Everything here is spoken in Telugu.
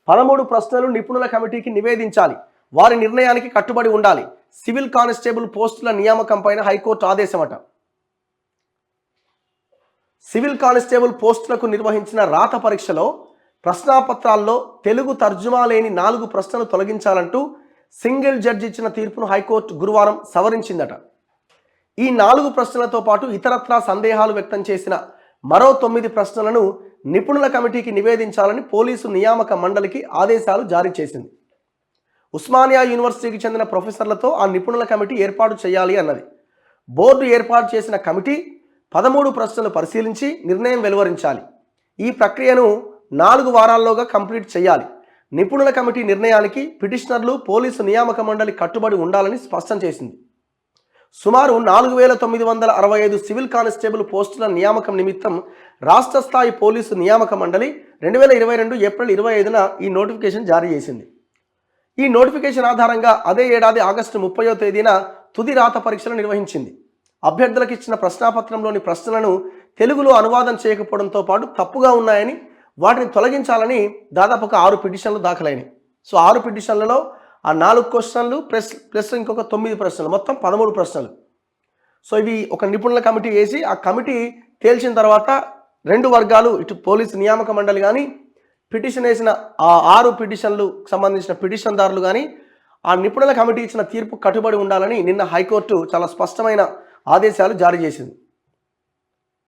13 ప్రశ్నలు నిపుణుల కమిటీకి నివేదించాలి. వారి నిర్ణయానికి కట్టుబడి ఉండాలి. సివిల్ కానిస్టేబుల్ పోస్టుల నియామకం పైన హైకోర్టు ఆదేశమట. సివిల్ కానిస్టేబుల్ పోస్టులకు నిర్వహించిన రాత పరీక్షలో ప్రశ్నాపత్రాల్లో తెలుగు తర్జుమా లేని 4 ప్రశ్నలు తొలగించాలంటూ సింగిల్ జడ్జి ఇచ్చిన తీర్పును హైకోర్టు గురువారం సవరించిందట. ఈ 4 ప్రశ్నలతో పాటు ఇతరత్రా సందేహాలు వ్యక్తం చేసిన మరో 9 ప్రశ్నలను నిపుణుల కమిటీకి నివేదించాలని పోలీసు నియామక మండలికి ఆదేశాలు జారీ చేసింది. ఉస్మానియా యూనివర్సిటీకి చెందిన ప్రొఫెసర్లతో ఆ నిపుణుల కమిటీ ఏర్పాటు చేయాలి అన్నది. బోర్డు ఏర్పాటు చేసిన కమిటీ 13 ప్రశ్నలు పరిశీలించి నిర్ణయం వెలువరించాలి. ఈ ప్రక్రియను 4 వారాల్లోగా కంప్లీట్ చేయాలి. నిపుణుల కమిటీ నిర్ణయానికి పిటిషనర్లు పోలీసు నియామక మండలి కట్టుబడి ఉండాలని స్పష్టం చేసింది. సుమారు 4965 సివిల్ కానిస్టేబుల్ పోస్టుల నియామకం నిమిత్తం రాష్ట్ర స్థాయి పోలీసు నియామక మండలి 2022 ఏప్రిల్ 25న ఈ నోటిఫికేషన్ జారీ చేసింది. ఈ నోటిఫికేషన్ ఆధారంగా అదే ఏడాది ఆగస్టు 30వ తేదీన తుది రాత పరీక్షలు నిర్వహించింది. అభ్యర్థులకు ఇచ్చిన ప్రశ్నాపత్రంలోని ప్రశ్నలను తెలుగులో అనువాదం చేయకపోవడంతో పాటు తప్పుగా ఉన్నాయని, వాటిని తొలగించాలని దాదాపు 6 పిటిషన్లు దాఖలైనవి. సో 6 పిటిషన్లలో ఆ 4 క్వశ్చన్లు ప్లస్ ఇంకొక 9 ప్రశ్నలు, మొత్తం 13 ప్రశ్నలు. సో ఇవి ఒక నిపుణుల కమిటీ వేసి ఆ కమిటీ తేల్చిన తర్వాత 2 వర్గాలు, ఇటు పోలీసు నియామక మండలి కానీ పిటిషన్ వేసిన ఆ 6 పిటిషన్లు సంబంధించిన పిటిషన్దారులు కానీ ఆ నిపుణుల కమిటీ ఇచ్చిన తీర్పు కట్టుబడి ఉండాలని నిన్న హైకోర్టు చాలా స్పష్టమైన ఆదేశాలు జారీ చేసింది.